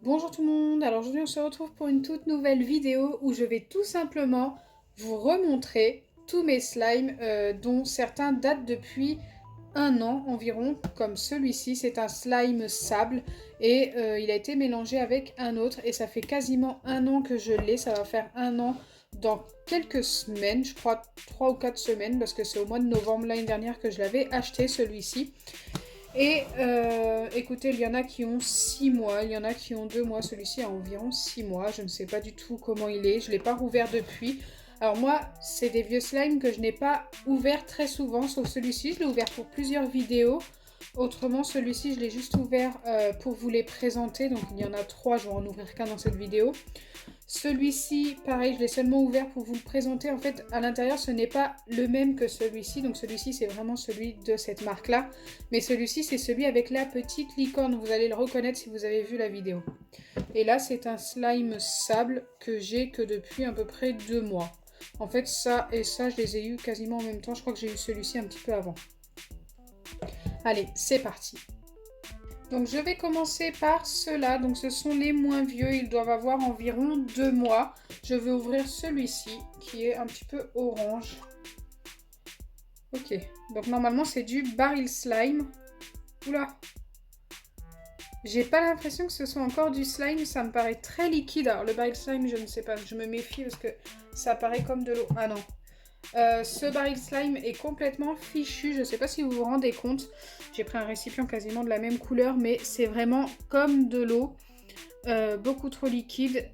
Bonjour tout le monde, alors aujourd'hui on se retrouve pour une toute nouvelle vidéo où je vais tout simplement vous remontrer tous mes slimes dont certains datent depuis un an environ, comme celui-ci, c'est un slime sable et il a été mélangé avec un autre et ça fait quasiment un an que je l'ai, ça va faire un an dans quelques semaines, je crois 3 ou 4 semaines parce que c'est au mois de novembre l'année dernière que je l'avais acheté celui-ci. Et écoutez, il y en a qui ont 6 mois, il y en a qui ont 2 mois, celui-ci a environ 6 mois, je ne sais pas du tout comment il est, je ne l'ai pas rouvert depuis. Alors moi, c'est des vieux slimes que je n'ai pas ouvert très souvent, sauf celui-ci, je l'ai ouvert pour plusieurs vidéos. Autrement, celui-ci, je l'ai juste ouvert pour vous les présenter, donc il y en a 3, je vais en ouvrir qu'un dans cette vidéo. Celui-ci, pareil, je l'ai seulement ouvert pour vous le présenter. En fait, à l'intérieur, ce n'est pas le même que celui-ci. Donc celui-ci, c'est vraiment celui de cette marque-là. Mais celui-ci, c'est celui avec la petite licorne. Vous allez le reconnaître si vous avez vu la vidéo. Et là, c'est un slime sable que j'ai que depuis à peu près 2 mois. En fait, ça et ça, je les ai eus quasiment en même temps. Je crois que j'ai eu celui-ci un petit peu avant. Allez, c'est parti. Donc je vais commencer par ceux-là, donc ce sont les moins vieux, ils doivent avoir environ 2 mois. Je vais ouvrir celui-ci qui est un petit peu orange. Ok, donc normalement c'est du Baril Slime. Oula, j'ai pas l'impression que ce soit encore du slime, ça me paraît très liquide. Alors le Baril Slime, je ne sais pas, je me méfie parce que ça paraît comme de l'eau. Ah non. Ce baril slime est complètement fichu, je ne sais pas si vous vous rendez compte. J'ai pris un récipient quasiment de la même couleur, mais c'est vraiment comme de l'eau, beaucoup trop liquide.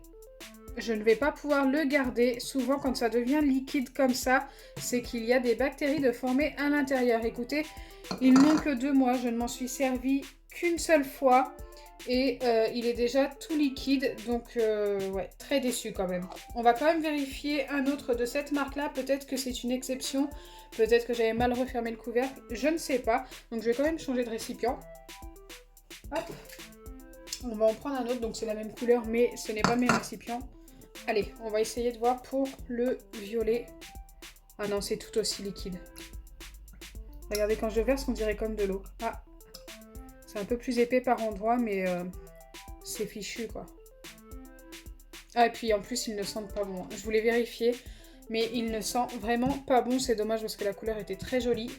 Je ne vais pas pouvoir le garder. Souvent quand ça devient liquide comme ça, c'est qu'il y a des bactéries de formées à l'intérieur. Écoutez, ils n'ont que 2 mois, je ne m'en suis servi qu'une seule fois. Et il est déjà tout liquide, donc ouais, très déçu quand même. On va quand même vérifier un autre de cette marque-là. Peut-être que c'est une exception, peut-être que j'avais mal refermé le couvercle, je ne sais pas. Donc je vais quand même changer de récipient. Hop. On va en prendre un autre, donc c'est la même couleur, mais ce n'est pas le même récipient. Allez, on va essayer de voir pour le violet. Ah non, c'est tout aussi liquide. Regardez, quand je verse, on dirait comme de l'eau. Ah, c'est un peu plus épais par endroit, mais c'est fichu, quoi. Ah, et puis en plus, ils ne sentent pas bon. Je voulais vérifier, mais il ne sent vraiment pas bon. C'est dommage parce que la couleur était très jolie.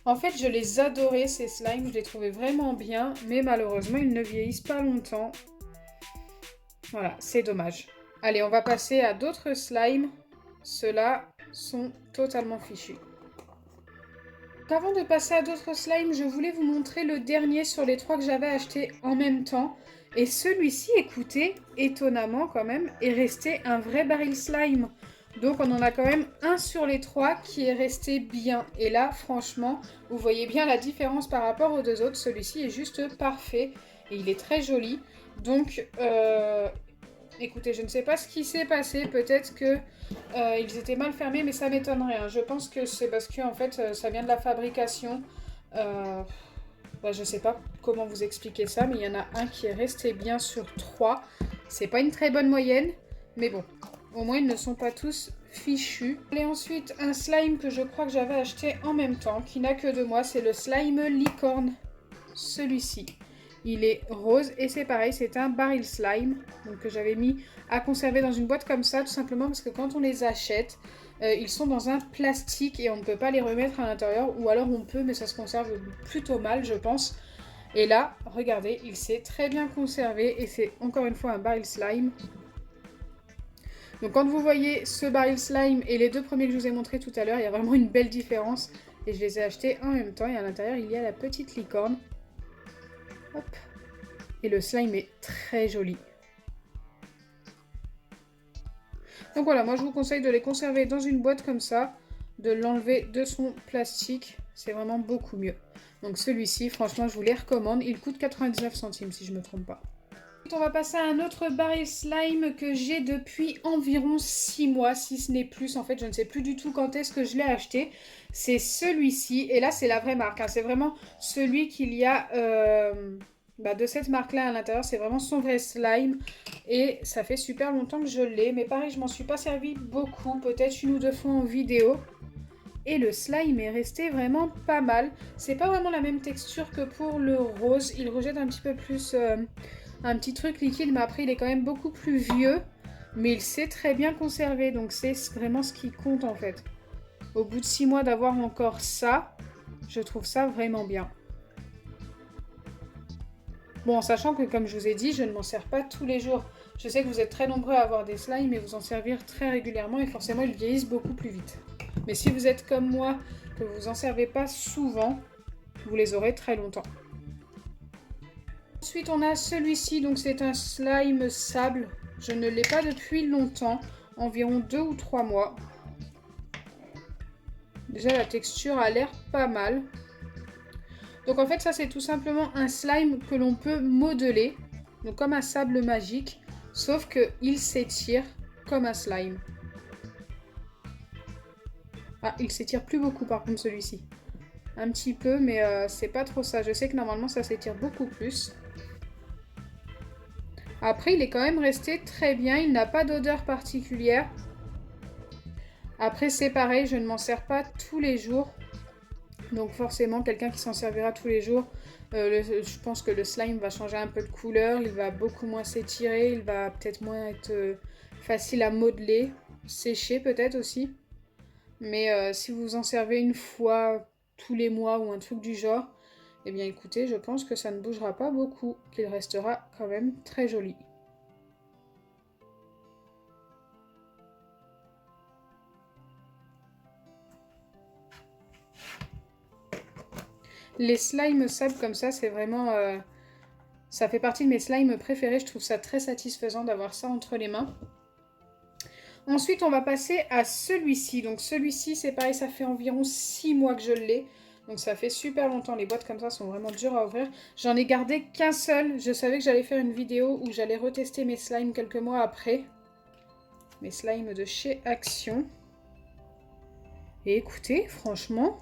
En fait, je les adorais, ces slimes. Je les trouvais vraiment bien, mais malheureusement, ils ne vieillissent pas longtemps. Voilà, c'est dommage. Allez, on va passer à d'autres slimes. Ceux-là sont totalement fichus. Avant de passer à d'autres slimes, je voulais vous montrer le dernier sur les 3 que j'avais acheté en même temps. Et celui-ci, écoutez, étonnamment quand même, est resté un vrai baril slime. Donc on en a quand même un sur les 3 qui est resté bien. Et là, franchement, vous voyez bien la différence par rapport aux 2 autres. Celui-ci est juste parfait et il est très joli. Donc, écoutez, je ne sais pas ce qui s'est passé. Peut-être que ils étaient mal fermés, mais ça m'étonnerait. Hein. Je pense que c'est parce que en fait, ça vient de la fabrication. Je sais pas comment vous expliquer ça, mais il y en a un qui est resté bien sur 3. C'est pas une très bonne moyenne, mais bon, au moins ils ne sont pas tous fichus. Et ensuite, un slime que je crois que j'avais acheté en même temps, qui n'a que 2 mois, c'est le slime licorne. Celui-ci. Il est rose et c'est pareil, c'est un baril slime donc, que j'avais mis à conserver dans une boîte comme ça, tout simplement parce que quand on les achète, ils sont dans un plastique et on ne peut pas les remettre à l'intérieur, ou alors on peut, mais ça se conserve plutôt mal, je pense. Et là, regardez, il s'est très bien conservé et c'est encore une fois un baril slime. Donc quand vous voyez ce baril slime et les 2 premiers que je vous ai montrés tout à l'heure, il y a vraiment une belle différence et je les ai achetés en même temps et à l'intérieur il y a la petite licorne. Hop. Et le slime est très joli. Donc voilà, moi je vous conseille de les conserver dans une boîte comme ça, de l'enlever de son plastique, c'est vraiment beaucoup mieux. Donc celui-ci, franchement, je vous les recommande. Il coûte 99 centimes si je ne me trompe pas. On va passer à un autre baril slime que j'ai depuis environ 6 mois, si ce n'est plus. En fait, je ne sais plus du tout quand est-ce que je l'ai acheté. C'est celui-ci. Et là, c'est la vraie marque. Hein. C'est vraiment celui qu'il y a de cette marque-là à l'intérieur. C'est vraiment son vrai slime. Et ça fait super longtemps que je l'ai. Mais pareil, je m'en suis pas servi beaucoup. Peut-être 1 ou 2 fois en vidéo. Et le slime est resté vraiment pas mal. C'est pas vraiment la même texture que pour le rose. Il rejette un petit peu plus un petit truc liquide, mais après il est quand même beaucoup plus vieux. Mais il s'est très bien conservé, donc c'est vraiment ce qui compte en fait. Au bout de 6 mois d'avoir encore ça, je trouve ça vraiment bien. Bon, en sachant que comme je vous ai dit, je ne m'en sers pas tous les jours. Je sais que vous êtes très nombreux à avoir des slimes et vous en servir très régulièrement et forcément ils vieillissent beaucoup plus vite. Mais si vous êtes comme moi, que vous en servez pas souvent, vous les aurez très longtemps. Ensuite on a celui-ci, donc c'est un slime sable. Je ne l'ai pas depuis longtemps, environ 2 ou 3 mois. Déjà la texture a l'air pas mal. Donc en fait ça c'est tout simplement un slime que l'on peut modeler, donc comme un sable magique, sauf qu'il s'étire comme un slime. Ah, il s'étire plus beaucoup par contre celui-ci. Un petit peu, mais c'est pas trop ça. Je sais que normalement ça s'étire beaucoup plus. Après il est quand même resté très bien, il n'a pas d'odeur particulière. Après c'est pareil, je ne m'en sers pas tous les jours. Donc forcément, quelqu'un qui s'en servira tous les jours, je pense que le slime va changer un peu de couleur, il va beaucoup moins s'étirer, il va peut-être moins être facile à modeler, sécher peut-être aussi. Mais si vous en servez une fois tous les mois ou un truc du genre, eh bien écoutez, je pense que ça ne bougera pas beaucoup, qu'il restera quand même très joli. Les slimes sable comme ça, c'est vraiment... ça fait partie de mes slimes préférés. Je trouve ça très satisfaisant d'avoir ça entre les mains. Ensuite, on va passer à celui-ci. Donc celui-ci, c'est pareil, ça fait environ 6 mois que je l'ai. Donc ça fait super longtemps. Les boîtes comme ça sont vraiment dures à ouvrir. J'en ai gardé qu'un seul. Je savais que j'allais faire une vidéo où j'allais retester mes slimes quelques mois après. Mes slimes de chez Action. Et écoutez, franchement...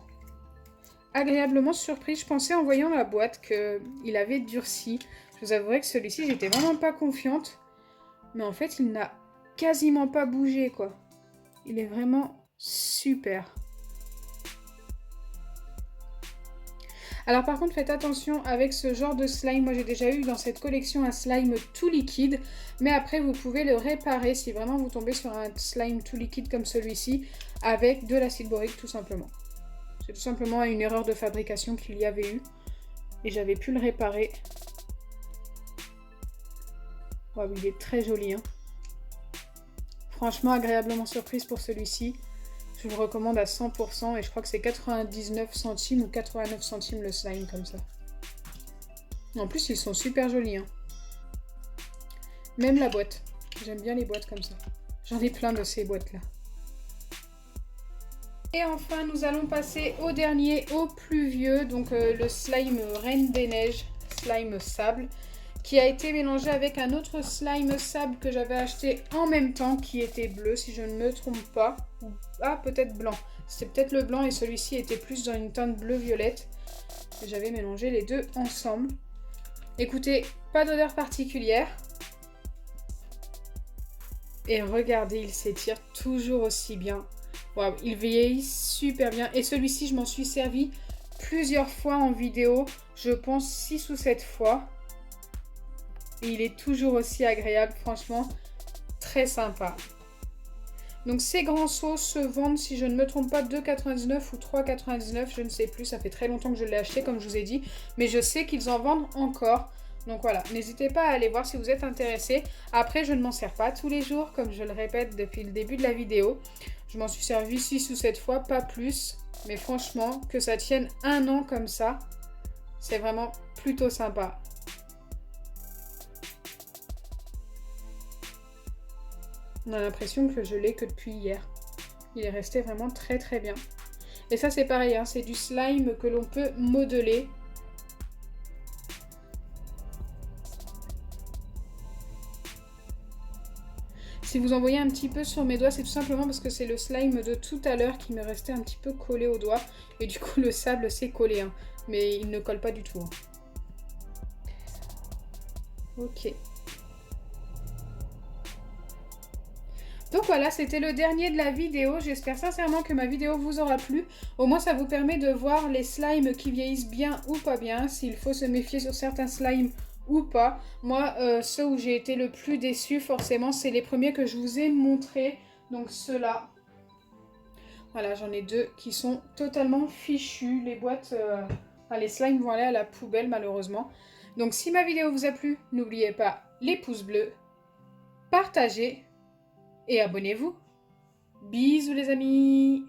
agréablement surprise. Je pensais en voyant la boîte qu'il avait durci. Je vous avouerai que celui-ci, j'étais vraiment pas confiante. Mais en fait, il n'a quasiment pas bougé, quoi. Il est vraiment super. Alors par contre, faites attention avec ce genre de slime. Moi, j'ai déjà eu dans cette collection un slime tout liquide. Mais après, vous pouvez le réparer si vraiment vous tombez sur un slime tout liquide comme celui-ci avec de l'acide borique, tout simplement. C'est tout simplement une erreur de fabrication qu'il y avait eu. Et j'avais pu le réparer. Oh, il est très joli. Hein. Franchement, agréablement surprise pour celui-ci. Je vous le recommande à 100%. Et je crois que c'est 99 centimes ou 89 centimes le slime comme ça. En plus, ils sont super jolis. Hein. Même la boîte. J'aime bien les boîtes comme ça. J'en ai plein de ces boîtes-là. Et enfin, nous allons passer au dernier, au plus vieux, donc le slime Reine des Neiges, slime sable, qui a été mélangé avec un autre slime sable que j'avais acheté en même temps, qui était bleu, si je ne me trompe pas. Ah, peut-être blanc. C'était peut-être le blanc et celui-ci était plus dans une teinte bleu-violette. J'avais mélangé les deux ensemble. Écoutez, pas d'odeur particulière. Et regardez, il s'étire toujours aussi bien. Wow, il vieillit super bien. Et celui-ci, je m'en suis servi plusieurs fois en vidéo. Je pense 6 ou 7 fois. Et il est toujours aussi agréable. Franchement, très sympa. Donc ces grands seaux se vendent, si je ne me trompe pas, 2,99 ou 3,99. Je ne sais plus. Ça fait très longtemps que je l'ai acheté, comme je vous ai dit. Mais je sais qu'ils en vendent encore. Donc voilà, n'hésitez pas à aller voir si vous êtes intéressé. Après, je ne m'en sers pas tous les jours, comme je le répète depuis le début de la vidéo. Je m'en suis servi 6 ou 7 fois, pas plus. Mais franchement, que ça tienne un an comme ça, c'est vraiment plutôt sympa. On a l'impression que je l'ai que depuis hier. Il est resté vraiment très très bien. Et ça c'est pareil, hein, c'est du slime que l'on peut modeler. Si vous en voyez un petit peu sur mes doigts, c'est tout simplement parce que c'est le slime de tout à l'heure qui me restait un petit peu collé au doigt. Et du coup, le sable s'est collé. Hein. Mais il ne colle pas du tout. Hein. Ok. Donc voilà, c'était le dernier de la vidéo. J'espère sincèrement que ma vidéo vous aura plu. Au moins, ça vous permet de voir les slimes qui vieillissent bien ou pas bien, s'il faut se méfier sur certains slimes ou pas. Moi, ceux où j'ai été le plus déçue, forcément, c'est les premiers que je vous ai montrés. Donc ceux-là. Voilà, j'en ai 2 qui sont totalement fichus. Les boîtes, les slimes vont aller à la poubelle, malheureusement. Donc si ma vidéo vous a plu, n'oubliez pas les pouces bleus, partagez et abonnez-vous. Bisous les amis!